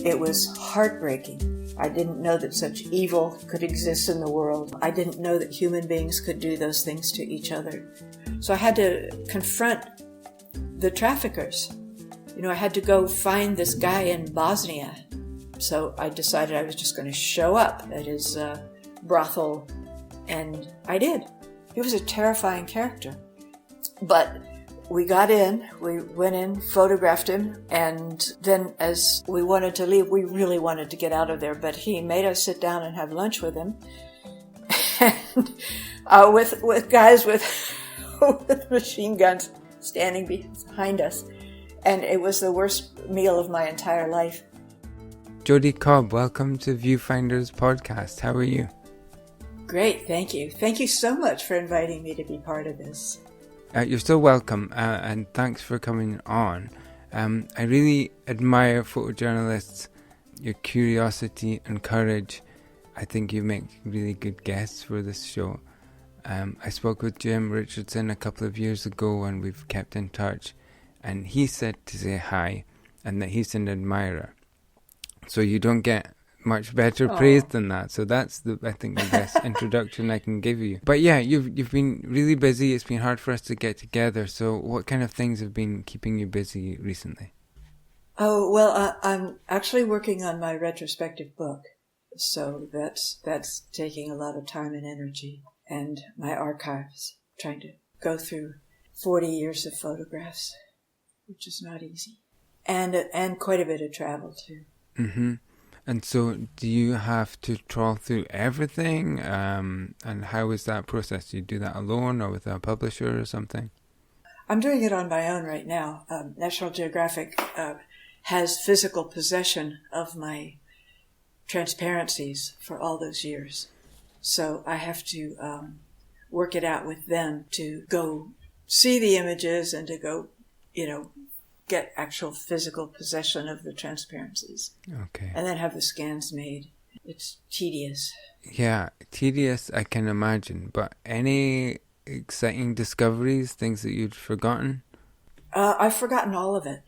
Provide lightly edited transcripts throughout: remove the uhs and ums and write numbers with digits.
It was heartbreaking. I didn't know that such evil could exist in the world. I didn't know that human beings could do those things to each other. So I had to confront the traffickers. I had to go find this guy in Bosnia. So I decided I was just going to show up at his brothel, and I did. He was a terrifying character. But we got in, we went in, photographed him, and then as we wanted to leave, we really wanted to get out of there, but he made us sit down and have lunch with him, and with guys with machine guns standing behind us, and it was the worst meal of my entire life. Jodi Cobb, welcome to Viewfinders podcast. How are you? Great, thank you. Thank you so much for inviting me to be part of this. You're still welcome, and thanks for coming on. I really admire photojournalists, your curiosity and courage. I think you make really good guests for this show. I spoke with Jim Richardson a couple of years ago, and we've kept in touch, and he said to say hi, and that he's an admirer. So you don't get much better praise than that. So that's I think the best introduction I can give you. But yeah, you've been really busy. It's been hard for us to get together. So what kind of things have been keeping you busy recently? Oh, well, I'm actually working on my retrospective book. So that's taking a lot of time and energy, and my archives, trying to go through 40 years of photographs, which is not easy. And quite a bit of travel too. Mm-hmm. And so do you have to trawl through everything? And how is that process? Do you do that alone or with a publisher or something? I'm doing it on my own right now. National Geographic has physical possession of my transparencies for all those years. So I have to work it out with them to go see the images and to go, get actual physical possession of the transparencies. Okay. And then have the scans made. It's tedious. Yeah, tedious, I can imagine. But any exciting discoveries, things that you'd forgotten? I've forgotten all of it.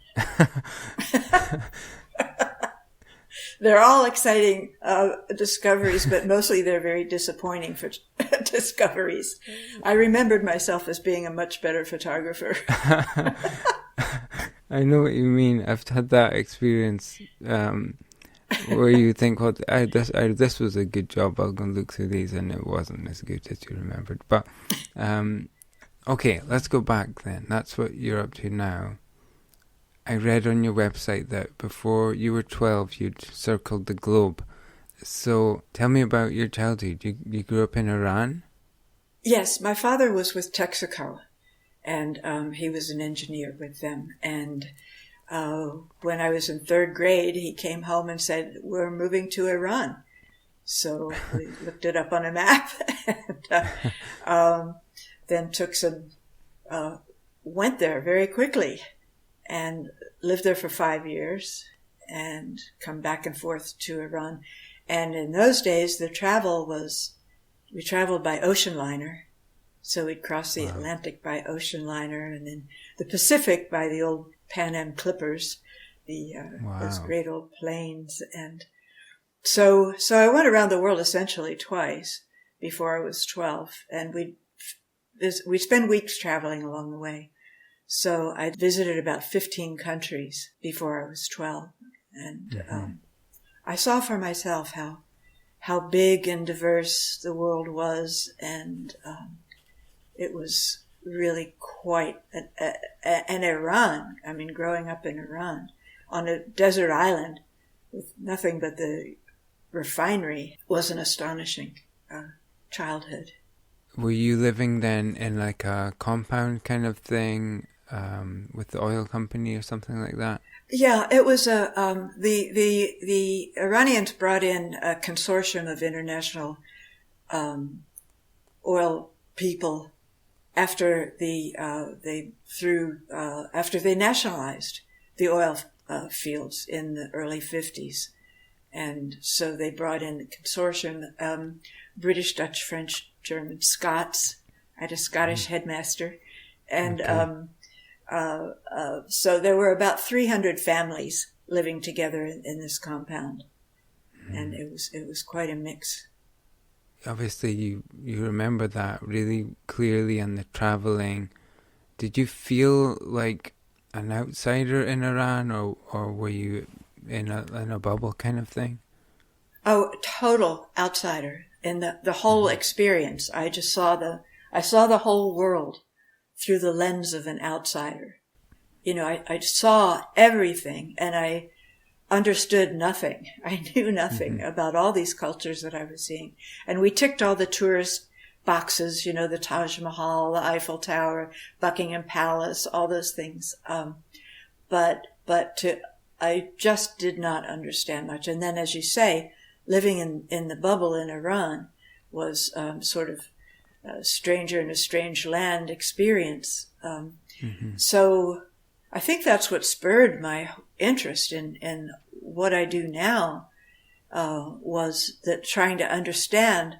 They're all exciting discoveries, but mostly they're very disappointing for discoveries. I remembered myself as being a much better photographer. I know what you mean. I've had that experience where you think, well, this was a good job. I'll go and look through these, and it wasn't as good as you remembered. But okay, let's go back then. That's what you're up to now. I read on your website that before you were 12, you'd circled the globe. So tell me about your childhood. You grew up in Iran? Yes, my father was with Texaco. And he was an engineer with them. And when I was in third grade, he came home and said, "We're moving to Iran." So we looked it up on a map, and then went there very quickly and lived there for 5 years and come back and forth to Iran. And in those days, we traveled by ocean liner. So we'd cross the Atlantic by ocean liner, and then the Pacific by the old Pan Am Clippers, those great old planes. And so I went around the world essentially twice before I was 12, and we'd spend weeks traveling along the way. So I visited about 15 countries before I was 12, and I saw for myself how big and diverse the world was, and it was really quite an Iran. I mean, growing up in Iran on a desert island with nothing but the refinery was an astonishing childhood. Were you living then in like a compound kind of thing with the oil company or something like that? Yeah, it was the Iranians brought in a consortium of international oil people after they nationalized the oil fields in the early 50s. And so they brought in a consortium, British, Dutch, French, German, Scots. I had a Scottish headmaster. And so there were about 300 families living together in this compound. And it was quite a mix. Obviously, you remember that really clearly, and the traveling. Did you feel like an outsider in Iran, or were you in a bubble kind of thing? Oh, total outsider in the whole experience. I saw the whole world through the lens of an outsider. I saw everything, and I understood nothing. I knew nothing about all these cultures that I was seeing. And we ticked all the tourist boxes, the Taj Mahal, the Eiffel Tower, Buckingham Palace, all those things. But I just did not understand much. And then, as you say, living in the bubble in Iran was sort of a stranger in a strange land experience. So I think that's what spurred my interest in what I do now, was that trying to understand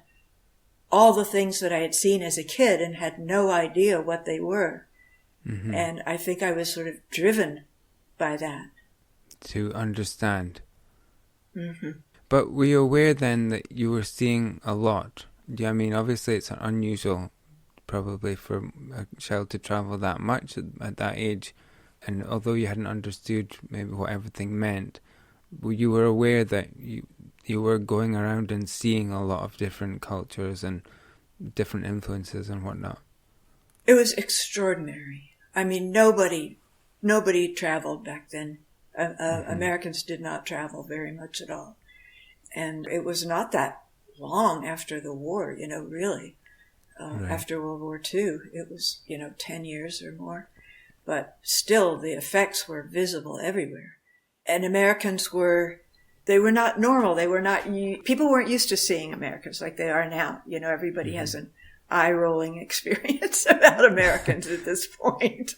all the things that I had seen as a kid and had no idea what they were. And I think I was sort of driven by that. To understand. But were you aware then that you were seeing a lot? I mean, obviously it's unusual probably for a child to travel that much at that age. And although you hadn't understood maybe what everything meant, you were aware that you were going around and seeing a lot of different cultures and different influences and whatnot. It was extraordinary. I mean, nobody traveled back then. Americans did not travel very much at all. And it was not that long after the war, really. Right. After World War II, it was, 10 years or more. But still, the effects were visible everywhere. And Americans they were not normal. They were not, people weren't used to seeing Americans like they are now. Everybody has an eye-rolling experience about Americans at this point.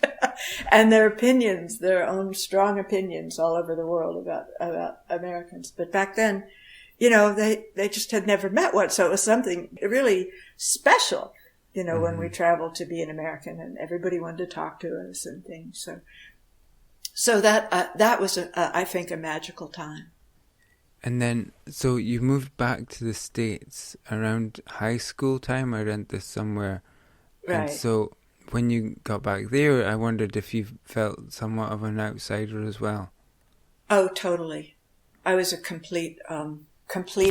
And their opinions, their own strong opinions all over the world about Americans. But back then, they just had never met one. So it was something really special, when we traveled to be an American, and everybody wanted to talk to us and things. So that was, I think, a magical time. And then, so you moved back to the States around high school time. I read this somewhere. Right. And so when you got back there, I wondered if you felt somewhat of an outsider as well. Oh, totally. I was a complete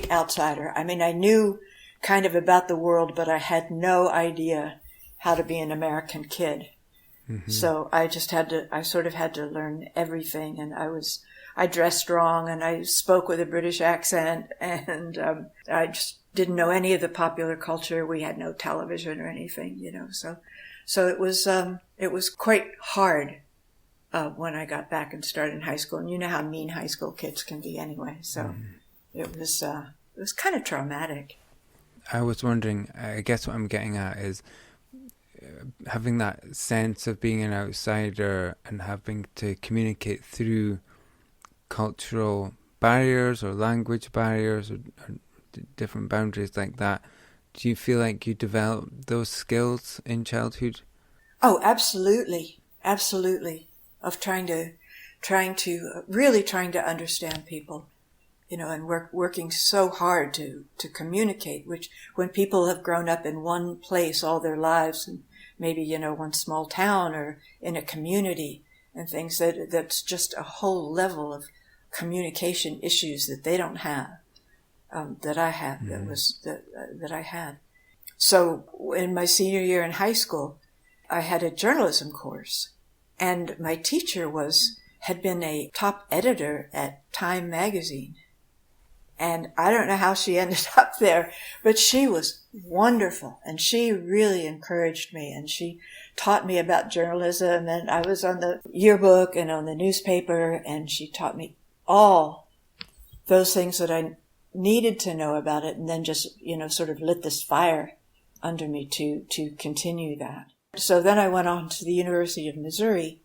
outsider. I mean, I knew kind of about the world, but I had no idea how to be an American kid. So I sort of had to learn everything, and I dressed wrong, and I spoke with a British accent, and I just didn't know any of the popular culture. We had no television or anything, So it was quite hard when I got back and started in high school. And you know how mean high school kids can be anyway. So it was kind of traumatic. I was wondering, I guess what I'm getting at is having that sense of being an outsider and having to communicate through cultural barriers or language barriers or different boundaries like that. Do you feel like you developed those skills in childhood? Oh, absolutely. Absolutely. Of trying to understand people, and working so hard to communicate, which when people have grown up in one place all their lives, and maybe, one small town or in a community and things, that's just a whole level of communication issues that they don't have, that I had, that I had. So in my senior year in high school, I had a journalism course, and my teacher had been a top editor at Time magazine. And I don't know how she ended up there, but she was wonderful, and she really encouraged me, and she taught me about journalism, and I was on the yearbook and on the newspaper, and she taught me all those things that I needed to know about it, and then just, sort of lit this fire under me to continue that. So then I went on to the University of Missouri,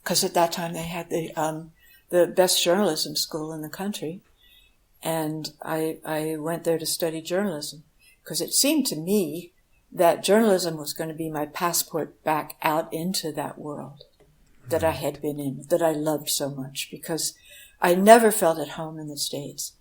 because at that time they had the best journalism school in the country. And I went there to study journalism, because it seemed to me that journalism was going to be my passport back out into that world. that I had been in, that I loved so much, because I never felt at home in the States.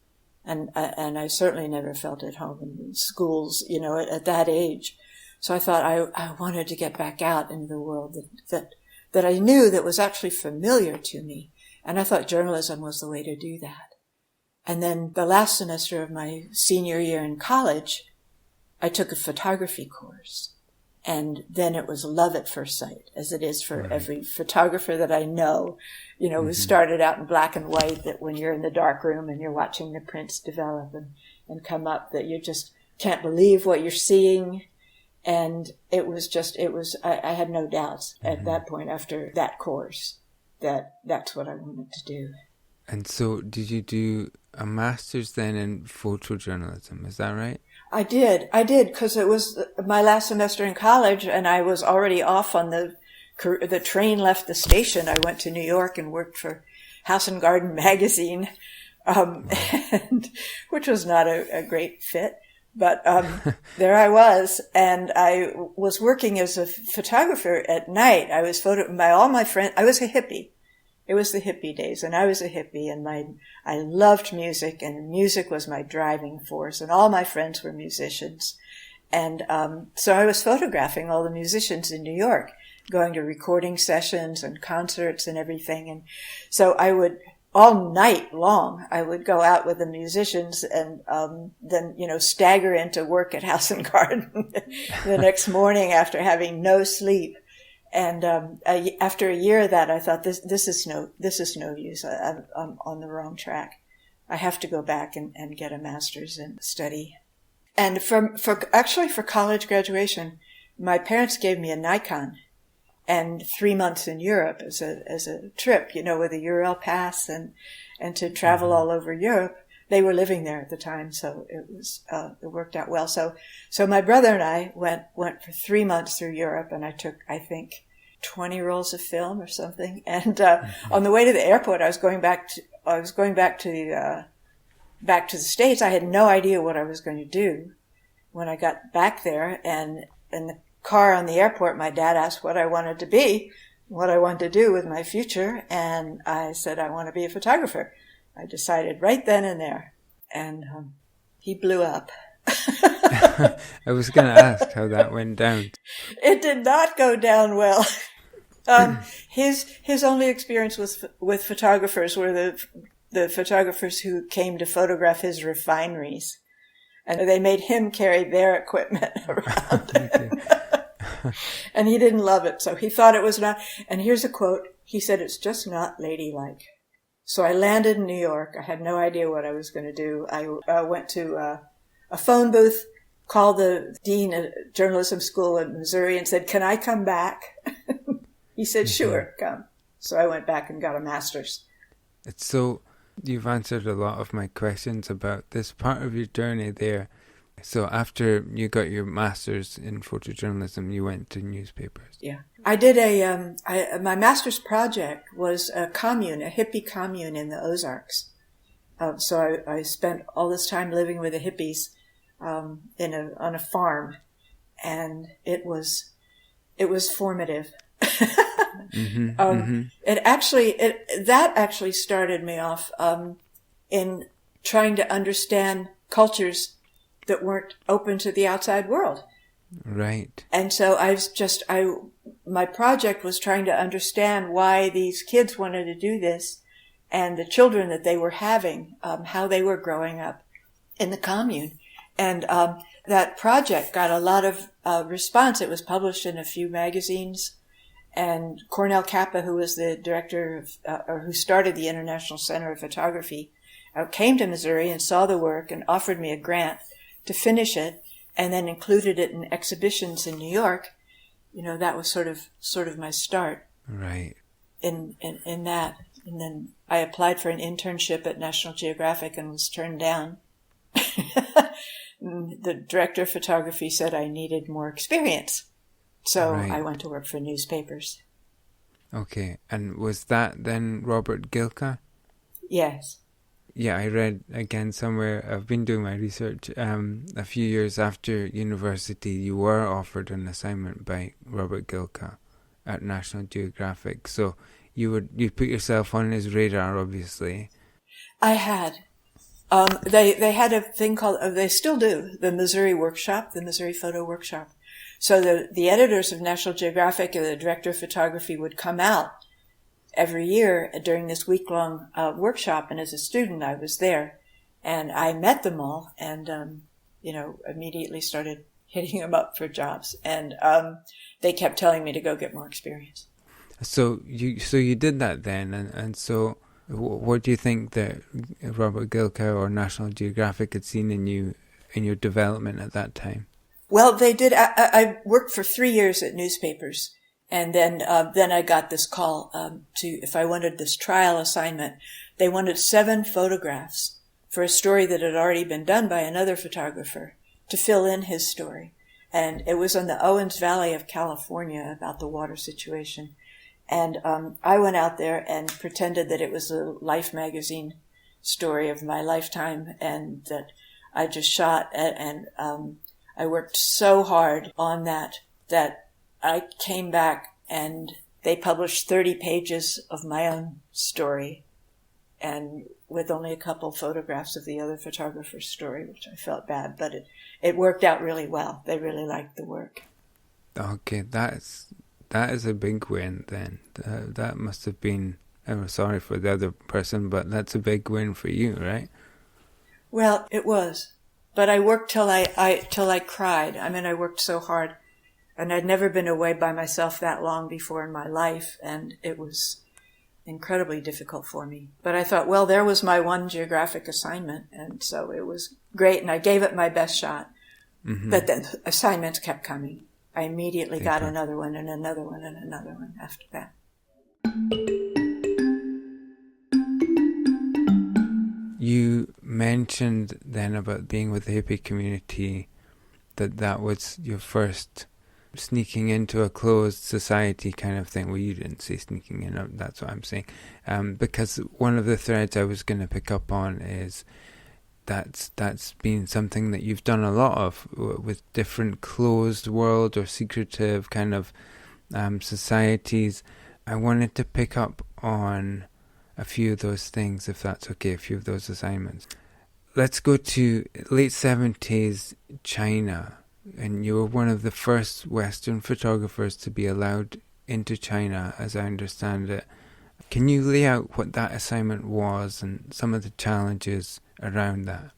And I certainly never felt at home in schools, at that age. So I thought I wanted to get back out into the world that I knew that was actually familiar to me. And I thought journalism was the way to do that. And then the last semester of my senior year in college, I took a photography course. And then it was love at first sight, as it is for every photographer that I know, who started out in black and white, that when you're in the dark room and you're watching the prints develop and come up, that you just can't believe what you're seeing. And I had no doubts at that point after that course that that's what I wanted to do. And so did you do a master's then in photojournalism? Is that right? I did, because it was my last semester in college, and I was already off on the train left the station. I went to New York and worked for House and Garden magazine, which was not a great fit. But there I was, and I was working as a photographer at night. I was by all my friends. I was a hippie. It was the hippie days, and I was a hippie, and I loved music, and music was my driving force, and all my friends were musicians. And so I was photographing all the musicians in New York, going to recording sessions and concerts and everything. And so I would, all night long, I would go out with the musicians and then, stagger into work at House and Garden the next morning after having no sleep. And after a year of that, I thought this is no use. I'm on the wrong track. I have to go back and get a master's and study. And for college graduation, my parents gave me a Nikon and 3 months in Europe as a trip, with a Eurail pass and to travel all over Europe. They were living there at the time, so it worked out well. So my brother and I went for 3 months through Europe, and I took, I think, 20 rolls of film or something. And on the way to the airport, I was going back to the States. I had no idea what I was going to do when I got back there. And in the car on the airport, my dad asked what I wanted to be, what I wanted to do with my future, and I said I want to be a photographer. I decided right then and there, and he blew up. I was going to ask how that went down. It did not go down well. His only experience with photographers were the photographers who came to photograph his refineries, and they made him carry their equipment around. And he didn't love it, so he thought it was not. And here's a quote. He said, "It's just not ladylike." So I landed in New York. I had no idea what I was going to do. I went to a phone booth, called the dean of journalism school in Missouri and said, "Can I come back?" He said, "Sure, come." So I went back and got a master's. So you've answered a lot of my questions about this part of your journey there. So after you got your master's in photojournalism, you went to newspapers. Yeah. I did my master's project was a hippie commune in the Ozarks. So I spent all this time living with the hippies on a farm, and it was formative. That actually started me off in trying to understand cultures that weren't open to the outside world. Right. And so my project was trying to understand why these kids wanted to do this, and the children that they were having, how they were growing up in the commune. And that project got a lot of response. It was published in a few magazines. And Cornell Kappa, who was the director or who started the International Center of Photography, came to Missouri and saw the work and offered me a grant to finish it, and then included it in exhibitions in New York. That was sort of my start. Right. In that. And then I applied for an internship at National Geographic and was turned down. The director of photography said I needed more experience. So right. I went to work for newspapers. Okay. And was that then Robert Gilka? Yes. Yeah, I read again somewhere, I've been doing my research, a few years after university, you were offered an assignment by Robert Gilka at National Geographic. So you put yourself on his radar, obviously. I had. They had a thing called, they still do, the Missouri Workshop, the Missouri Photo Workshop. So the editors of National Geographic and the director of photography would come out every year during this week-long workshop, and as a student I was there, and I met them all, and immediately started hitting them up for jobs, and they kept telling me to go get more experience. So you did that then, and so what do you think that Robert Gilkow or National Geographic had seen in you in your development at that time? Well, they did. I worked for 3 years at newspapers, and then I got this call if I wanted this trial assignment. They wanted 7 photographs for a story that had already been done by another photographer to fill in his story, and it was in the Owens Valley of California about the water situation. And I went out there and pretended that it was a Life magazine story of my lifetime, and that I just shot and I worked so hard on that I came back and they published 30 pages of my own story, and with only a couple photographs of the other photographer's story, which I felt bad, but it worked out really well. They really liked the work. Okay, that is a big win then. That must have been, I'm sorry for the other person, but that's a big win for you, right? Well, it was. But I worked till I cried. I mean, I worked so hard, and I'd never been away by myself that long before in my life, and it was incredibly difficult for me. But I thought, well, there was my one geographic assignment, and so it was great, and I gave it my best shot. Mm-hmm. But then assignments kept coming. I immediately got another one and another one and another one after that. You mentioned then about being with the hippie community, that was your first sneaking into a closed society kind of thing. Well, you didn't say sneaking in, that's what I'm saying. Because one of the threads I was going to pick up on is that's been something that you've done a lot of with different closed world or secretive kind of societies. I wanted to pick up on a few of those things, if that's okay, a few of those assignments. Let's go to late 70s China, and you were one of the first Western photographers to be allowed into China, as I understand it. Can you lay out what that assignment was and some of the challenges around that?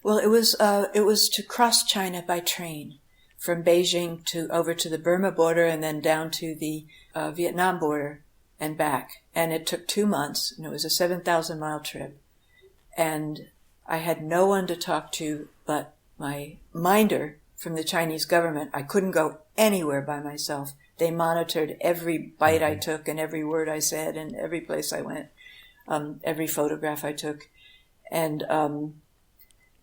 Well, it was to cross China by train from Beijing over to the Burma border and then down to the Vietnam border and back. And it took 2 months, and it was a 7,000-mile trip. And I had no one to talk to but my minder from the Chinese government. I couldn't go anywhere by myself. They monitored every bite I took and every word I said and every place I went, every photograph I took. And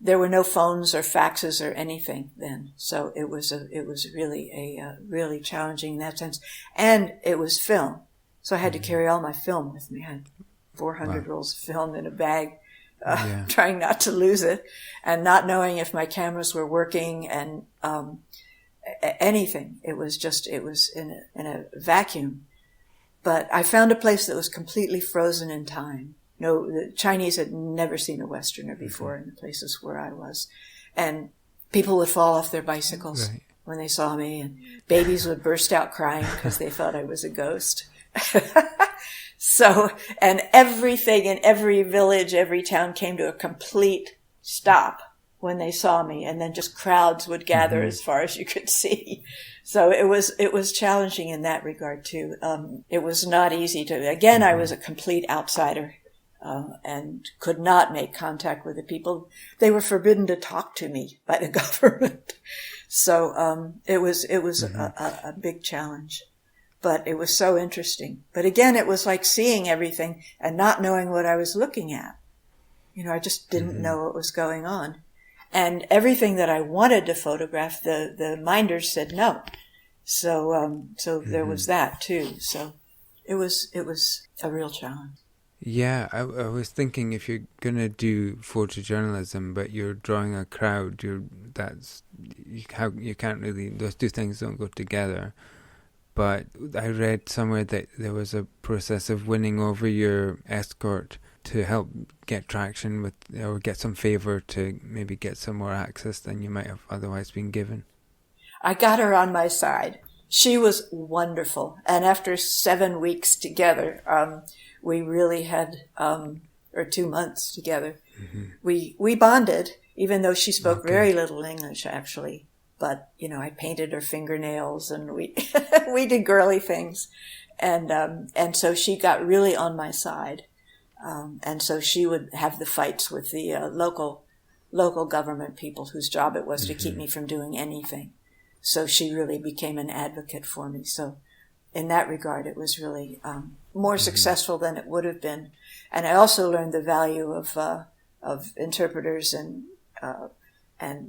there were no phones or faxes or anything then. So it was really challenging in that sense. And it was film. So I had to carry all my film with me. I had 400 rolls of film in a bag, trying not to lose it and not knowing if my cameras were working and anything. It was in a vacuum. But I found a place that was completely frozen in time. No, the Chinese had never seen a Westerner before in the places where I was. And people would fall off their bicycles when they saw me, and babies would burst out crying because they thought I was a ghost. So, and everything in every village, every town came to a complete stop when they saw me, and then just crowds would gather as far as you could see. So it was challenging in that regard too. It was not easy again, I was a complete outsider, and could not make contact with the people. They were forbidden to talk to me by the government. So, it was a big challenge. But it was so interesting. But again, it was like seeing everything and not knowing what I was looking at. I just didn't know what was going on. And everything that I wanted to photograph, the minders said no. So there was that too. So it was a real challenge. Yeah, I was thinking if you're gonna do photojournalism, but you're drawing a crowd, you can't really, those two things don't go together. but I read somewhere that there was a process of winning over your escort to help get traction with, or get some favor to maybe get some more access than you might have otherwise been given. I got her on my side. She was wonderful. And after 7 weeks together, we really had, or 2 months together, we bonded, even though she spoke very little English, actually. But, I painted her fingernails and we did girly things. And so she got really on my side. And so she would have the fights with the local government people whose job it was to keep me from doing anything. So she really became an advocate for me. So in that regard, it was really more successful than it would have been. And I also learned the value of interpreters and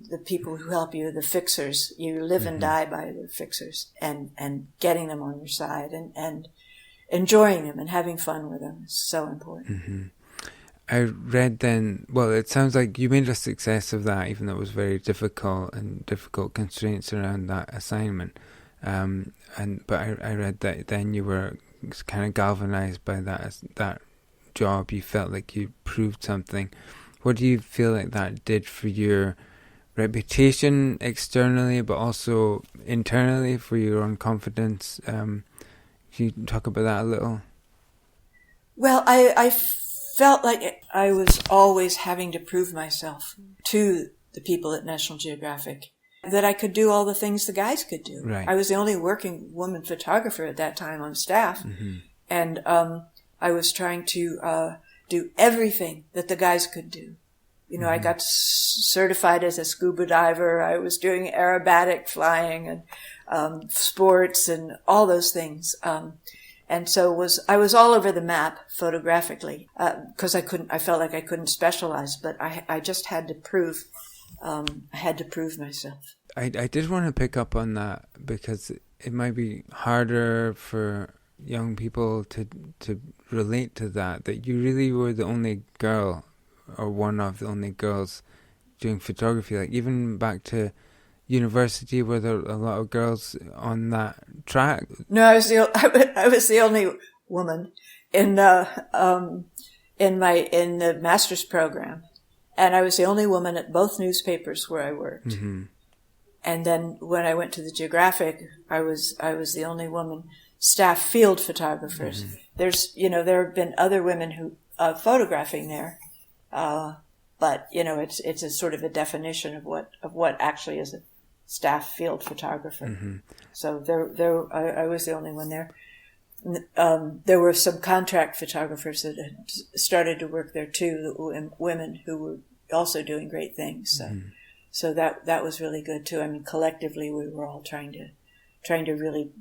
the people who help you, the fixers. You live and die by the fixers, and getting them on your side and enjoying them and having fun with them is so important. I read then, well, it sounds like you made a success of that, even though it was very difficult and difficult constraints around that assignment. But I read that then you were kind of galvanized by that job. You felt like you proved something. What do you feel like that did for your reputation externally, but also internally for your own confidence? Can you talk about that a little? Well, I felt like I was always having to prove myself to the people at National Geographic, that I could do all the things the guys could do. Right. I was the only working woman photographer at that time on staff. And I was trying to do everything that the guys could do. I got certified as a scuba diver. I was doing aerobatic flying and sports and all those things. And so I was all over the map photographically, because I felt like I couldn't specialize, but I just had to prove myself. I did want to pick up on that, because it might be harder for young people to relate to that you really were the only girl, or one of the only girls doing photography. Like even back to university, were there a lot of girls on that track? No, I was the only woman in the master's program, and I was the only woman at both newspapers where I worked. And then when I went to the Geographic, I was the only woman staff field photographers. There's there have been other women who photographing there, but it's a sort of a definition of what actually is a staff field photographer. So I was the only one there. There were some contract photographers that had started to work there too, women who were also doing great things. So that was really good too. I mean, collectively we were all trying to really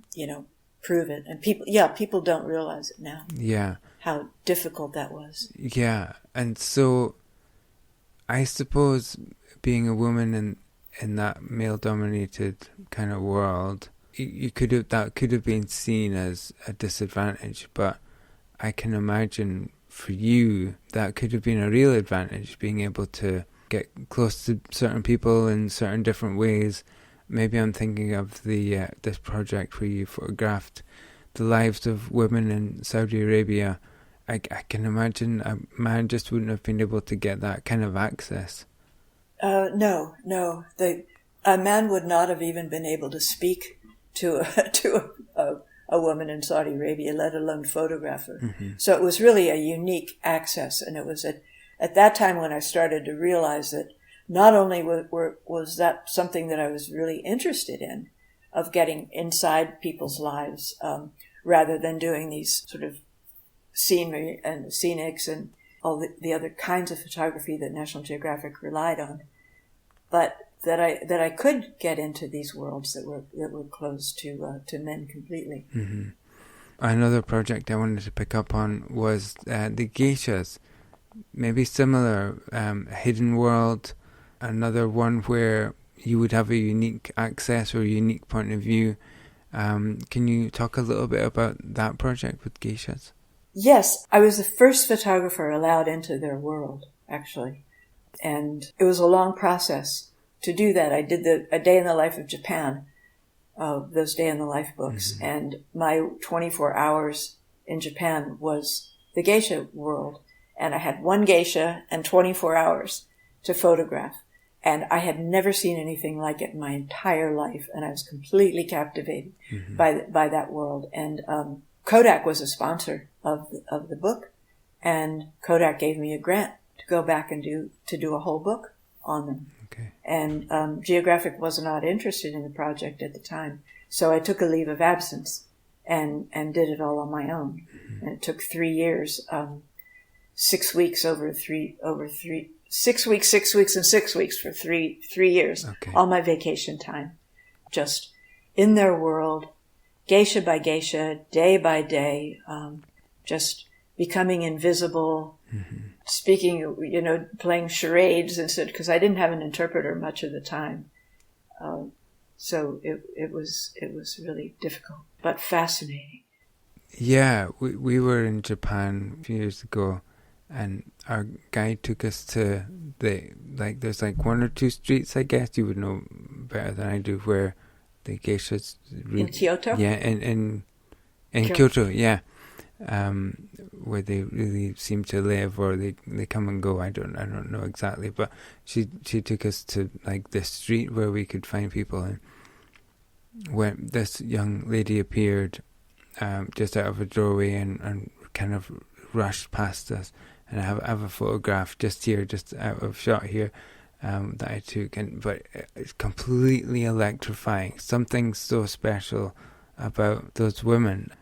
prove it, and people don't realize it now. Yeah, how difficult that was. Yeah, and so I suppose being a woman in that male-dominated kind of world, that could have been seen as a disadvantage, but I can imagine for you that could have been a real advantage, being able to get close to certain people in certain different ways. Maybe I'm thinking of this project where you photographed the lives of women in Saudi Arabia. I can imagine a man just wouldn't have been able to get that kind of access. No. A man would not have even been able to speak to a woman in Saudi Arabia, let alone photograph her. So it was really a unique access, and it was at that time when I started to realize that not only was that something that I was really interested in, of getting inside people's lives, rather than doing these sort of scenery and scenics and all the other kinds of photography that National Geographic relied on, but that I could get into these worlds that were closed to men completely. Another project I wanted to pick up on was the geishas. Maybe similar, hidden world, another one where you would have a unique access or a unique point of view. Can you talk a little bit about that project with geishas? Yes, I was the first photographer allowed into their world, actually. And it was a long process to do that. I did a day in the life of Japan, those day in the life books. Mm-hmm. And my 24 hours in Japan was the geisha world. And I had one geisha and 24 hours to photograph. And I had never seen anything like it in my entire life. And I was completely captivated mm-hmm. by that world. And Kodak was a sponsor of the book. And Kodak gave me a grant to go back and do a whole book on them. Okay. And Geographic was not interested in the project at the time. So I took a leave of absence and did it all on my own. Mm-hmm. And it took 3 years, 6 weeks over 6 weeks, 6 weeks, and 6 weeks for three years. Okay. All my vacation time. Just in their world, geisha by geisha, day by day, just becoming invisible, mm-hmm. speaking, playing charades instead, because I didn't have an interpreter much of the time. So it was really difficult, but fascinating. Yeah, we were in Japan a few years ago, and our guide took us to there's one or two streets, I guess you would know better than I do, where the geishas in Kyoto. Yeah, in Kyoto, yeah. Where they really seem to live, or they come and go. I don't know exactly, but she took us to this street where we could find people, and when this young lady appeared just out of a doorway and kind of rushed past us, and I have a photograph just out of shot here that I took, but it's completely electrifying. Something so special about those women.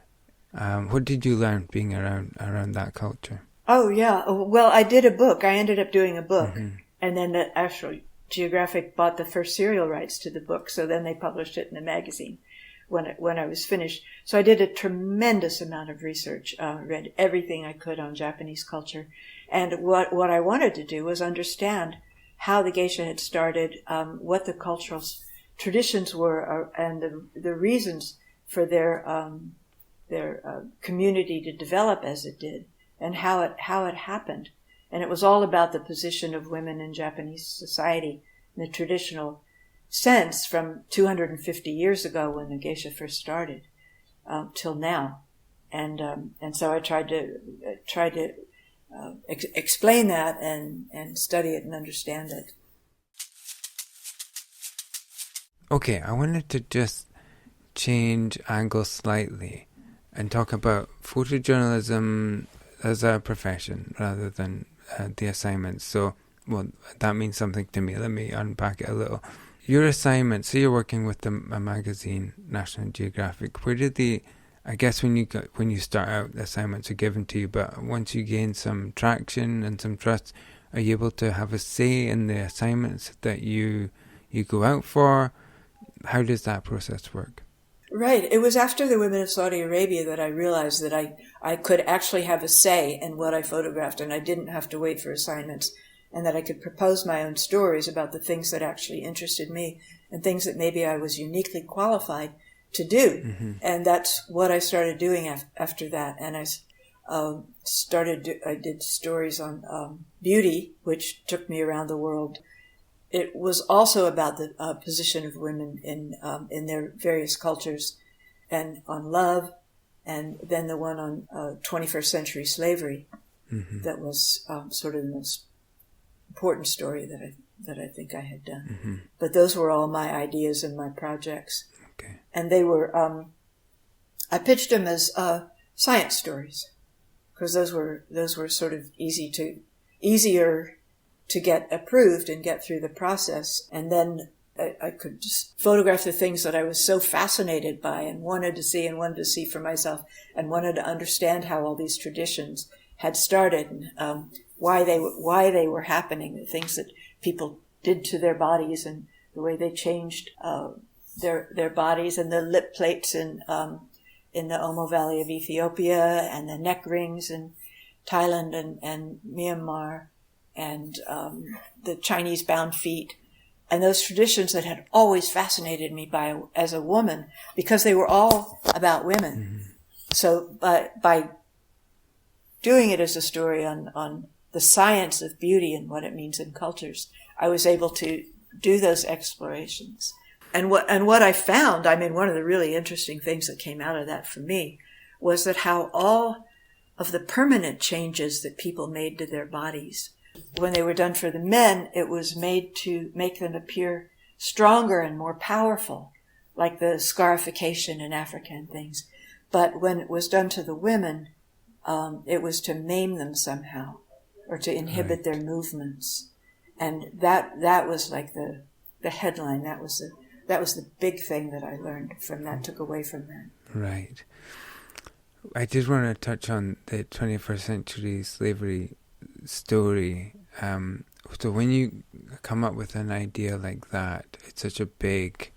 What did you learn being around that culture? Oh, yeah. Well, I did a book. I ended up doing a book. Mm-hmm. And then the actual Geographic bought the first serial rights to the book. So then they published it in a magazine when I was finished. So I did a tremendous amount of research, read everything I could on Japanese culture. And what I wanted to do was understand how the geisha had started, what the cultural traditions were, and the reasons for their community to develop as it did, and how it happened. And it was all about the position of women in Japanese society in the traditional sense from 250 years ago when the geisha first started till now. And so I tried to explain that and study it and understand it. Okay, I wanted to just change angle slightly and talk about photojournalism as a profession rather than the assignments. So, that means something to me. Let me unpack it a little. Your assignment, so you're working with a magazine, National Geographic. Where did I guess when you start out, the assignments are given to you, but once you gain some traction and some trust, are you able to have a say in the assignments that you go out for? How does that process work? Right. It was after the women of Saudi Arabia that I realized that I could actually have a say in what I photographed, and I didn't have to wait for assignments, and that I could propose my own stories about the things that actually interested me and things that maybe I was uniquely qualified to do. Mm-hmm. And that's what I started doing after that. And I did stories on beauty, which took me around the world. It was also about the position of women in their various cultures, and on love, and then the one on 21st century slavery. Mm-hmm. That was sort of the most important story that I think I had done. Mm-hmm. But those were all my ideas and my projects. Okay. And they were I pitched them as science stories, because those were sort of easier to get approved and get through the process. And then I could just photograph the things that I was so fascinated by and wanted to see for myself, and wanted to understand how all these traditions had started, and why they were happening, the things that people did to their bodies and the way they changed their bodies, and the lip plates in the Omo Valley of Ethiopia, and the neck rings in Thailand and Myanmar, and the Chinese-bound feet, and those traditions that had always fascinated me as a woman, because they were all about women. Mm-hmm. So by doing it as a story on the science of beauty and what it means in cultures, I was able to do those explorations. And what I found, I mean, one of the really interesting things that came out of that for me was that how all of the permanent changes that people made to their bodies, when they were done for the men, it was made to make them appear stronger and more powerful, like the scarification in Africa and things. But when it was done to the women, it was to maim them somehow, or to inhibit their movements. And that was like the headline. That was the big thing that I learned from that, took away from that. Right. I did want to touch on the 21st century slavery story. So when you come up with an idea like that, it's such a big,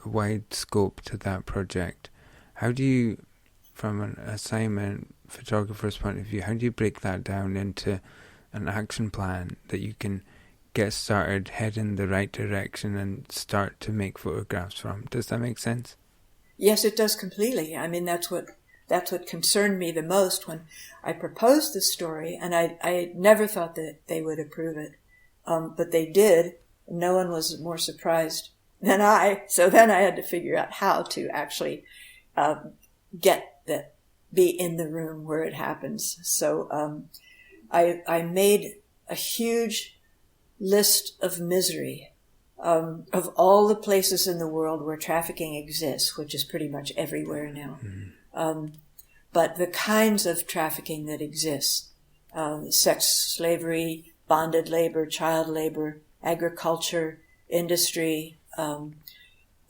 wide scope to that project. How do you, from an assignment photographer's point of view, how do you break that down into an action plan that you can get started, head in the right direction, and start to make photographs from? Does that make sense? Yes, it does completely. I mean, that's what concerned me the most when I proposed the story, and I never thought that they would approve it. But they did. No one was more surprised than I. So then I had to figure out how to actually be in the room where it happens. So I made a huge list of misery of all the places in the world where trafficking exists, which is pretty much everywhere now. Mm-hmm. But the kinds of trafficking that exists, sex slavery, bonded labor, child labor, agriculture, industry,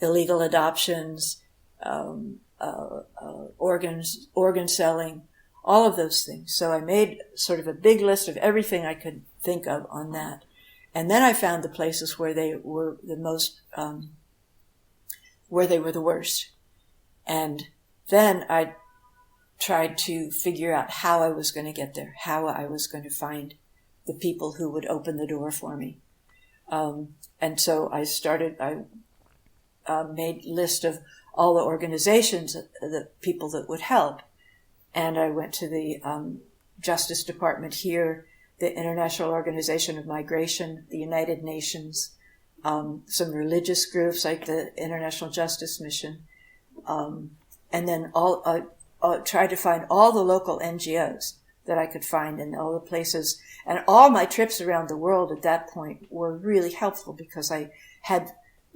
illegal adoptions, organ selling, all of those things. So I made sort of a big list of everything I could think of on that. And then I found the places where they were the most, where they were the worst. And then I tried to figure out how I was going to get there, how I was going to find the people who would open the door for me. And so I made a list of all the organizations, the people that would help. And I went to the Justice Department here, the International Organization of Migration, the United Nations, some religious groups like the International Justice Mission, and then tried to find all the local NGOs that I could find in all the places. And all my trips around the world at that point were really helpful because I had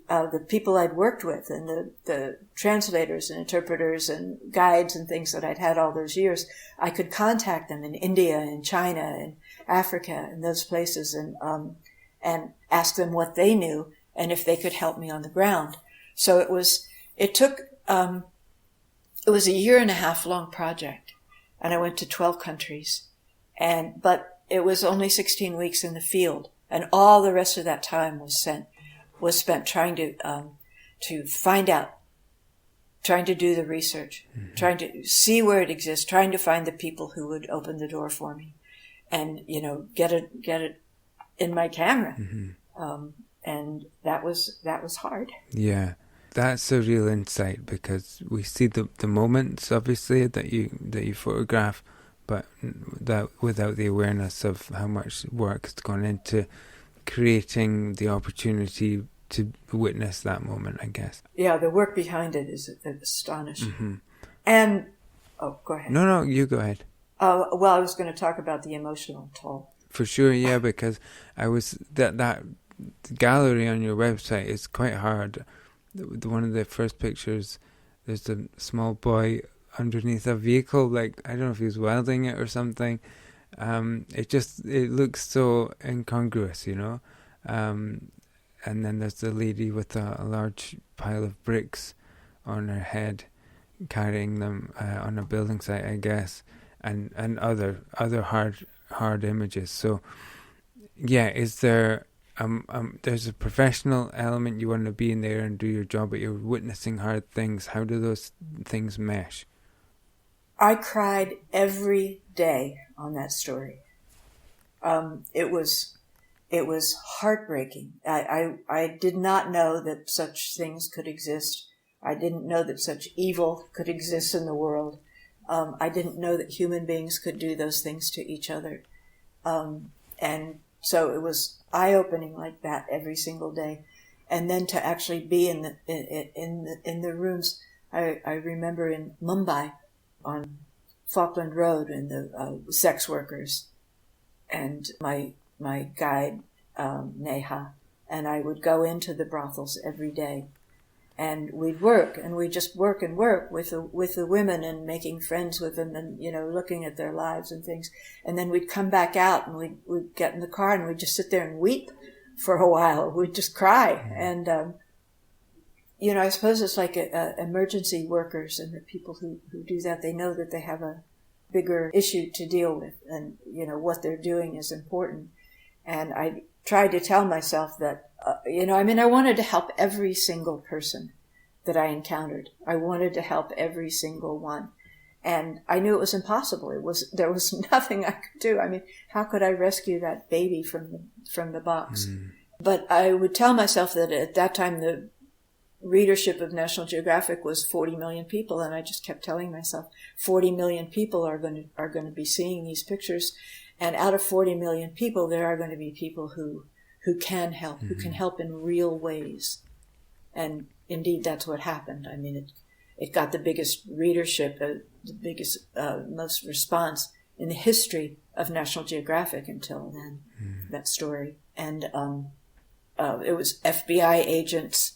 the people I'd worked with and the translators and interpreters and guides and things that I'd had all those years. I could contact them in India and China and Africa and those places and ask them what they knew and if they could help me on the ground. So it was a 1.5 year long project, and I went to 12 countries, but it was only 16 weeks in the field, and all the rest of that time was spent trying to find out, trying to do the research, mm-hmm. trying to see where it exists, trying to find the people who would open the door for me, and get it in my camera, mm-hmm. And that was hard. Yeah. That's a real insight because we see the moments, obviously, that you photograph, but that without the awareness of how much work has gone into creating the opportunity to witness that moment, I guess. Yeah, the work behind it is astonishing. Mm-hmm. And, go ahead. No, you go ahead. Well, I was going to talk about the emotional toll. For sure, yeah, because I was, that gallery on your website is quite hard. One of the first pictures, there's a small boy underneath a vehicle, like, I don't know if he's welding it or something. It looks so incongruous, and then there's the lady with a large pile of bricks on her head, carrying them on a building site, I guess, and other hard images. So, yeah, is there... there's a professional element, you want to be in there and do your job, but you're witnessing hard things. How do those things mesh? I cried every day on that story. It was heartbreaking. I did not know that such things could exist. I didn't know that such evil could exist in the world. I didn't know that human beings could do those things to each other. And so it was eye-opening like that every single day. and then to actually be in the rooms. I remember in Mumbai on Falkland Road, and the sex workers, and my guide Neha and I would go into the brothels every day, and we'd work, and we'd just work and work with the women and making friends with them, and looking at their lives and things. And then we'd come back out, and we'd get in the car, and we'd just sit there and weep for a while. We'd just cry. And I suppose it's like emergency workers and the people who do that. They know that they have a bigger issue to deal with, and what they're doing is important. And I tried to tell myself that, I wanted to help every single person that I encountered. I wanted to help every single one. And I knew it was impossible. There was nothing I could do. I mean, how could I rescue that baby from the box? But I would tell myself that at that time, the readership of National Geographic was 40 million people. And I just kept telling myself, 40 million people are going to be seeing these pictures. And out of 40 million people, there are going to be people who can help, who can help in real ways. And indeed, that's what happened. I mean, it got the biggest readership, the biggest, most response in the history of National Geographic until then, that story. And it was FBI agents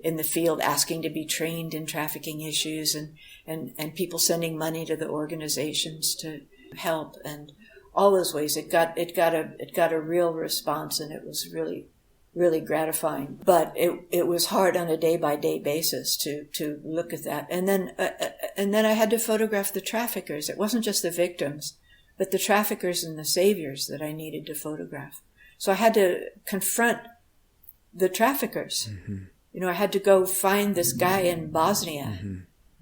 in the field asking to be trained in trafficking issues, and people sending money to the organizations to help, and all those ways. It got a real response, and it was really, really gratifying. But it was hard on a day-by-day basis to look at that. And then I had to photograph the traffickers. It wasn't just the victims, but the traffickers and the saviors that I needed to photograph. So I had to confront the traffickers. I had to go find this guy in Bosnia.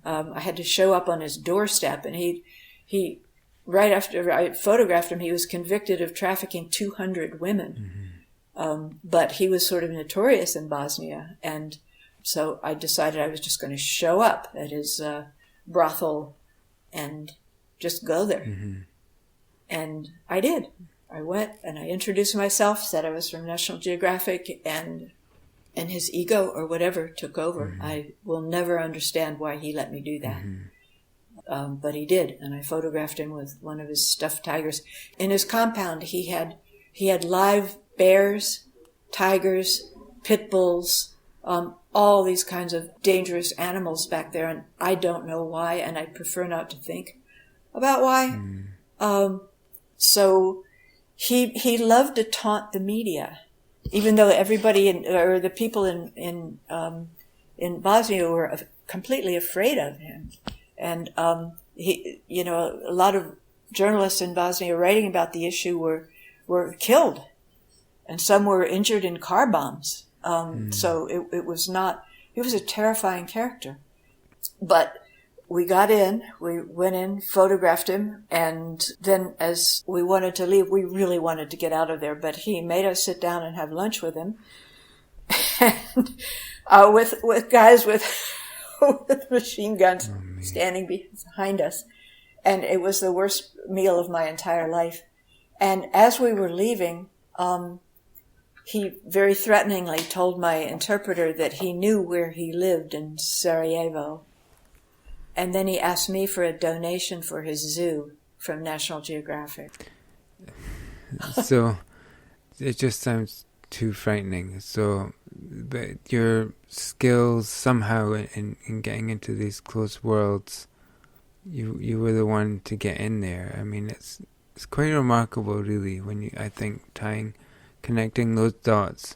I had to show up on his doorstep, and he right after I photographed him, he was convicted of trafficking 200 women. But he was sort of notorious in Bosnia. And so I decided I was just going to show up at his brothel and just go there. And I did. I went and I introduced myself, said I was from National Geographic, and his ego or whatever took over. I will never understand why he let me do that. But he did, and I photographed him with one of his stuffed tigers. In his compound, he had live bears, tigers, pit bulls, all these kinds of dangerous animals back there, and I don't know why, and I prefer not to think about why. So he loved to taunt the media, even though everybody or the people in Bosnia were completely afraid of him. And a lot of journalists in Bosnia writing about the issue were killed, and some were injured in car bombs. So it was not. He was a terrifying character. But we got in, we went in, photographed him, and then as we wanted to leave, we really wanted to get out of there. But he made us sit down and have lunch with him, and with guys with machine guns standing behind us. And it was the worst meal of my entire life. And as we were leaving, he very threateningly told my interpreter that he knew where he lived in Sarajevo. And then he asked me for a donation for his zoo from National Geographic. So it just sounds too frightening. So your skills somehow in getting into these close worlds, you were the one to get in there. I mean, it's quite remarkable, really, when I think connecting those dots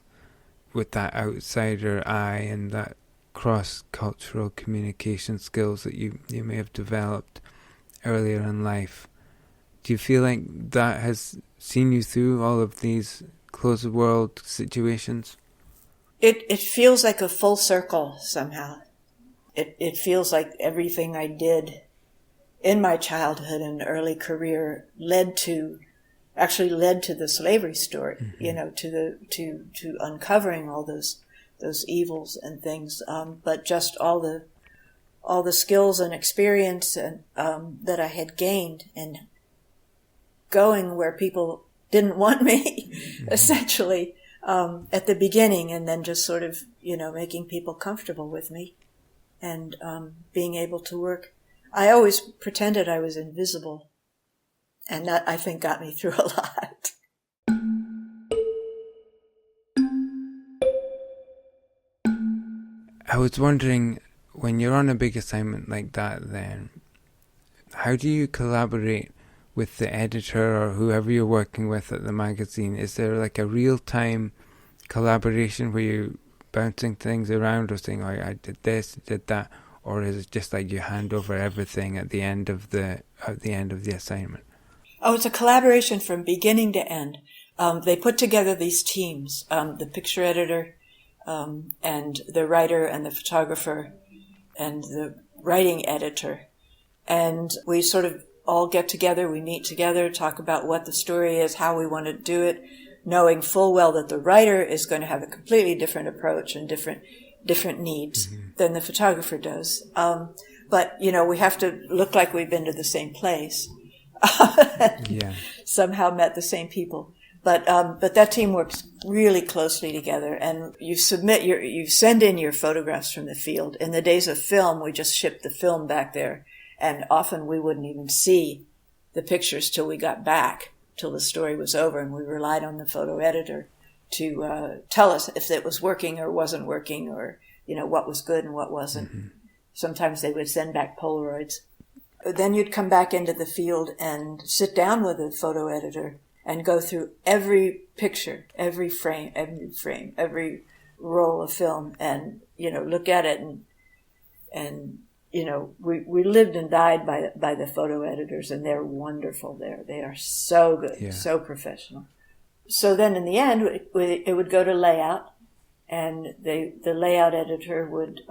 with that outsider eye and that cross-cultural communication skills that you may have developed earlier in life. Do you feel like that has seen you through all of these close world situations? It feels like a full circle somehow. It feels like everything I did in my childhood and early career led to the slavery story, to uncovering all those evils and things. But just all the skills and experience and that I had gained and going where people didn't want me, essentially, at the beginning, and then just sort of, making people comfortable with me and being able to work. I always pretended I was invisible, and that, I think, got me through a lot. I was wondering, when you're on a big assignment like that, then how do you collaborate with the editor or whoever you're working with at the magazine? Is there like a real-time collaboration where you're bouncing things around or saying, "Oh, I did this, did that," or is it just like you hand over everything at the end of the assignment? Oh, it's a collaboration from beginning to end. They put together these teams: the picture editor, and the writer and the photographer and the writing editor, and we sort of all get together, we meet together, talk about what the story is, how we want to do it, knowing full well that the writer is going to have a completely different approach and different needs than the photographer does. But, we have to look like we've been to the same place. Somehow met the same people. But that team works really closely together, and you send in your photographs from the field. In the days of film, we just shipped the film back there. And often we wouldn't even see the pictures till we got back, till the story was over, and we relied on the photo editor to tell us if it was working or wasn't working, or what was good and what wasn't. Mm-hmm. Sometimes they would send back Polaroids. Then you'd come back into the field and sit down with the photo editor and go through every picture, every frame, every roll of film, and look at it and. We lived and died by the photo editors, and they're wonderful there. They are so good, so professional. So then in the end, it would go to layout, and the layout editor would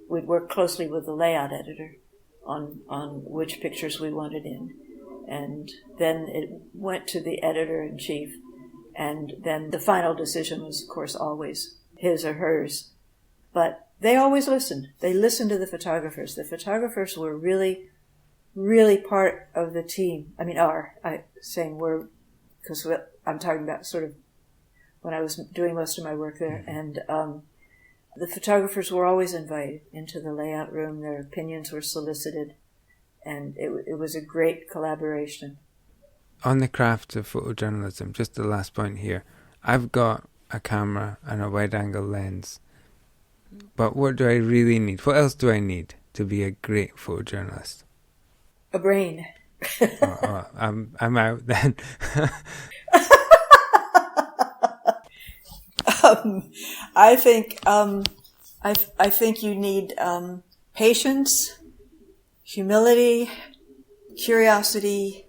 work closely with the layout editor on which pictures we wanted in. And then it went to the editor-in-chief, and then the final decision was, of course, always his or hers. But they always listened. They listened to the photographers. The photographers were really, really part of the team. I mean, we're, because I'm talking about sort of when I was doing most of my work there. And the photographers were always invited into the layout room. Their opinions were solicited. And it was a great collaboration. On the craft of photojournalism, just the last point here. I've got a camera and a wide-angle lens. But what do I really need? What else do I need to be a great photojournalist? A brain. I'm out then. I think you need patience, humility, curiosity,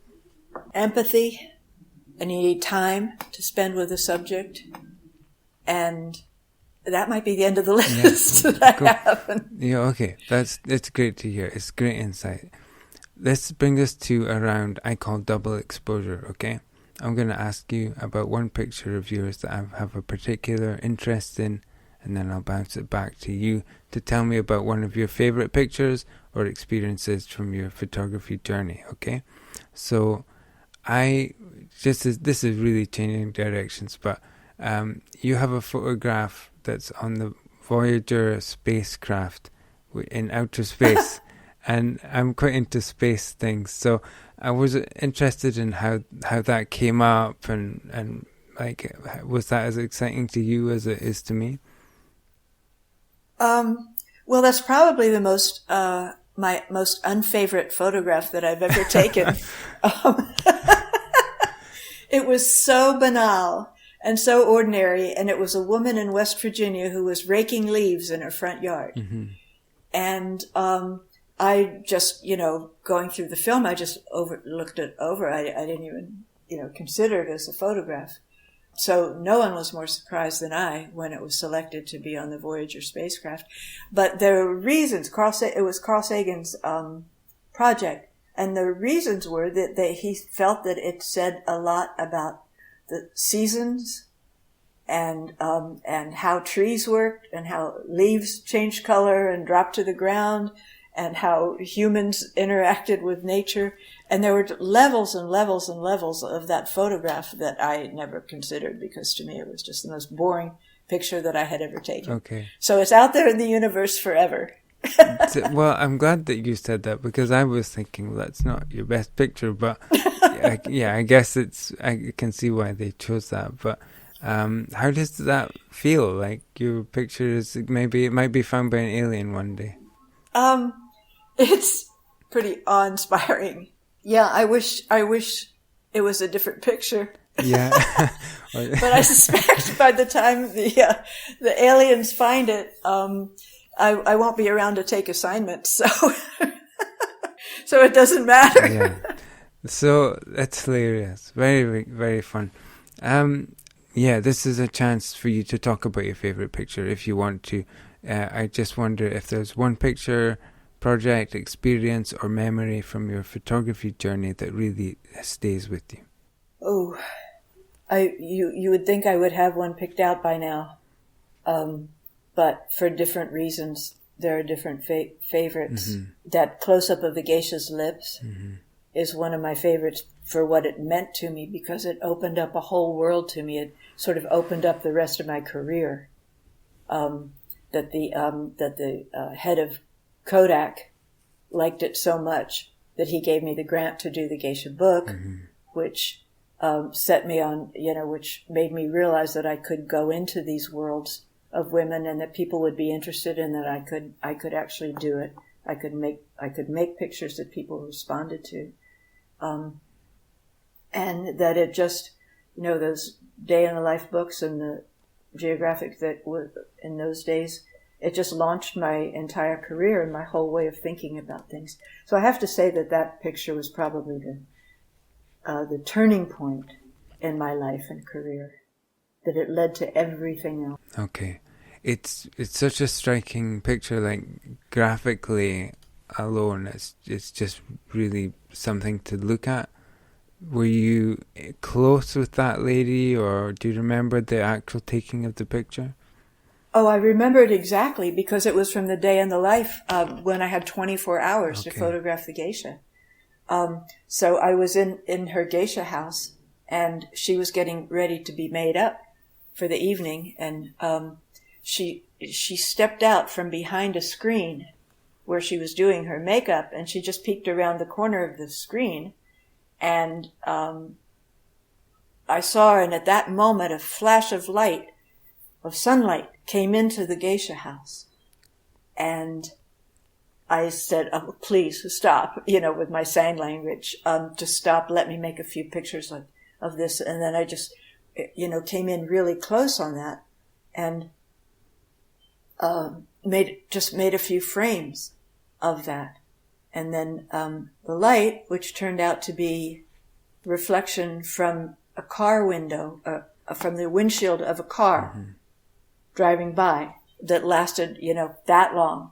empathy, and you need time to spend with the subject, and that might be the end of the list that I have. Yeah, okay. It's great to hear. It's great insight. This brings us to a round I call double exposure, okay? I'm going to ask you about one picture of yours that I have a particular interest in, and then I'll bounce it back to you to tell me about one of your favorite pictures or experiences from your photography journey, okay? So this is really changing directions, but you have a photograph that's on the Voyager Spacecraft in outer space, and I'm quite into space things, so I was interested in how that came up, and like, was that as exciting to you as it is to me? Well, that's probably the most my most unfavorite photograph that I've ever taken. It was so banal and so ordinary, and it was a woman in West Virginia who was raking leaves in her front yard. Mm-hmm. And I just, going through the film, I just looked it over. I didn't even, consider it as a photograph. So no one was more surprised than I when it was selected to be on the Voyager spacecraft. But there were reasons. It was Carl Sagan's project. And the reasons were that he felt that it said a lot about the seasons and how trees worked and how leaves changed color and dropped to the ground and how humans interacted with nature. And there were levels and levels and levels of that photograph that I never considered, because to me it was just the most boring picture that I had ever taken. Okay. So it's out there in the universe forever. Well, I'm glad that you said that, because I was thinking, well, that's not your best picture, but I guess I can see why they chose that. But how does that feel? Like your picture is, maybe it might be found by an alien one day. It's pretty awe-inspiring. Yeah, I wish it was a different picture. Yeah. But I suspect by the time the aliens find it, I won't be around to take assignments, so so it doesn't matter. Yeah. So that's hilarious. Very, very, very fun. Yeah, this is a chance for you to talk about your favorite picture if you want to. I just wonder if there's one picture, project, experience, or memory from your photography journey that really stays with you. Oh, you would think I would have one picked out by now, but for different reasons, there are different favorites. Mm-hmm. That close-up of the geisha's lips is one of my favorites for what it meant to me, because it opened up a whole world to me. It sort of opened up the rest of my career. That the head of Kodak liked it so much that he gave me the grant to do the geisha book, which set me on, which made me realize that I could go into these worlds of women and that people would be interested in, that I could actually do it. I could make pictures that people responded to. And that it just, those day in the life books and the Geographic that were in those days, it just launched my entire career and my whole way of thinking about things. So I have to say that picture was probably the turning point in my life and career, that it led to everything else. Okay. It's such a striking picture, like graphically alone, it's just really something to look at. Were you close with that lady, or do you remember the actual taking of the picture? Oh, I remember it exactly, because it was from the day in the life when I had 24 hours to photograph the geisha. So I was in her geisha house, and she was getting ready to be made up for the evening, and she stepped out from behind a screen where she was doing her makeup, and she just peeked around the corner of the screen, and I saw her, and at that moment a flash of light, of sunlight, came into the geisha house. And I said, oh, please stop, with my sign language, to stop, let me make a few pictures of this. And then I just, came in really close on that and made a few frames of that. And then the light, which turned out to be reflection from a car window, from the windshield of a car driving by, that lasted, that long,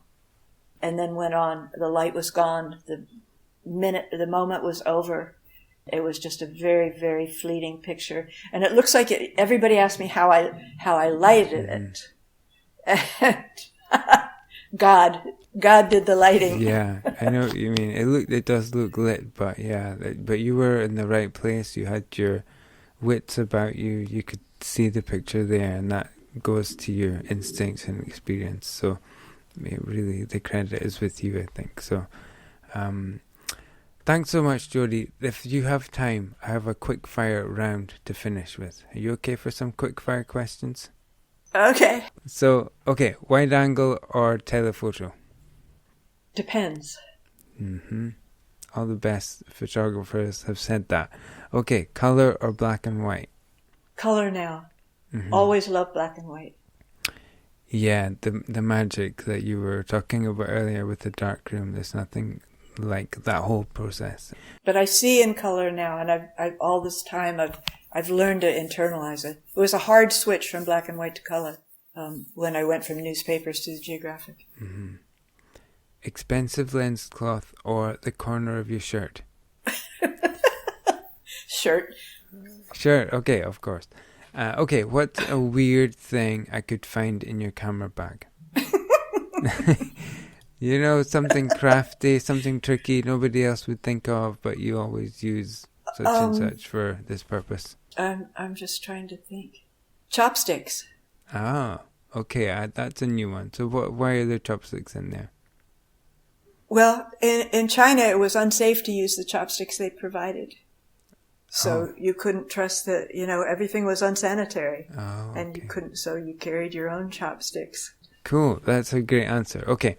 and then went on. The light was gone. The moment was over. It was just a very, very fleeting picture, and it looks like it. Everybody asked me how I lighted it. And God did the lighting. Yeah, I know what you mean. It does look lit, but yeah, but you were in the right place. You had your wits about you. You could see the picture there, and that goes to your instincts and experience. So really, the credit is with you, I think. So thanks so much, Jodi. If you have time, I have a quick fire round to finish with. Are you okay for some quick fire questions? Okay. So, wide angle or telephoto? Depends. All the best photographers have said that. Okay, color or black and white? Color now. Always love black and white. Yeah, the magic that you were talking about earlier with the dark room, there's nothing like that whole process. But I see in color now, and I've all this time I've learned to internalize it. It was a hard switch from black and white to color when I went from newspapers to the Geographic. Expensive lens cloth or the corner of your shirt? Shirt. Okay, of course. What's a weird thing I could find in your camera bag? You know, something crafty, something tricky nobody else would think of, but you always use such and such for this purpose. I'm just trying to think. Chopsticks. Ah, okay, that's a new one. So why are there chopsticks in there? Well, in China, it was unsafe to use the chopsticks they provided. So you couldn't trust that, everything was unsanitary. Oh, okay. And you couldn't, so you carried your own chopsticks. Cool, that's a great answer. Okay.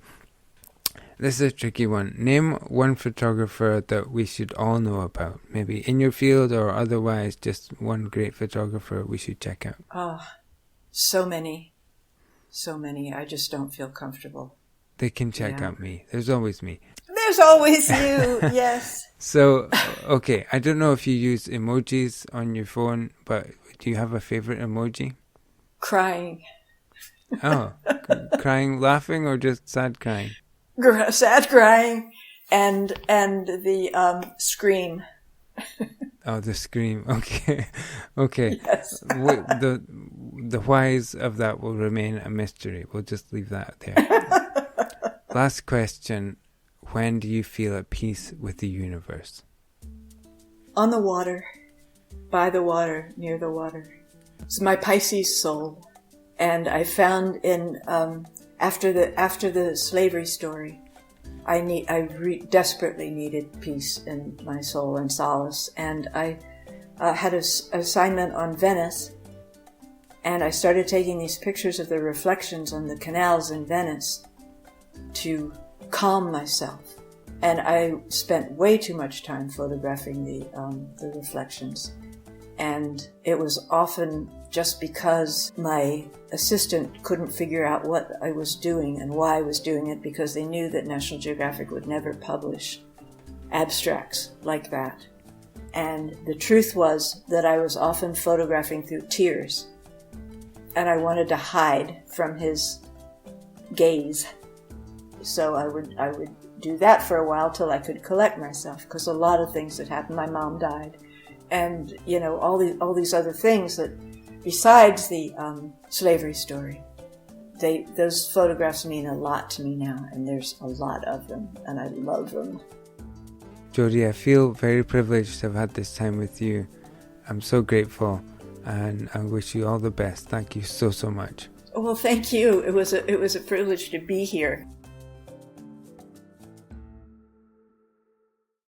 This is a tricky one. Name one photographer that we should all know about. Maybe in your field or otherwise, just one great photographer we should check out. Oh, so many. So many. I just don't feel comfortable. They can check out me. There's always me. There's always you, yes. So, okay, I don't know if you use emojis on your phone, but do you have a favorite emoji? Crying. Oh, crying, laughing, or just sad crying? Sad crying, and the scream. Oh, the scream. Okay, okay. Yes. The whys of that will remain a mystery. We'll just leave that there. Last question. When do you feel at peace with the universe? On the water, by the water, near the water. It's my Pisces soul, and I found in after the slavery story, I desperately needed peace in my soul and solace, and I had an assignment on Venice, and I started taking these pictures of the reflections on the canals in Venice to calm myself. And I spent way too much time photographing the reflections. And it was often just because my assistant couldn't figure out what I was doing and why I was doing it, because they knew that National Geographic would never publish abstracts like that. And the truth was that I was often photographing through tears. And I wanted to hide from his gaze. So I would do that for a while till I could collect myself, because a lot of things had happened. My mom died, and all these other things that, besides the slavery story, those photographs mean a lot to me now, and there's a lot of them, and I love them. Jodi, I feel very privileged to have had this time with you. I'm so grateful, and I wish you all the best. Thank you so much. Well, thank you. It was a privilege to be here.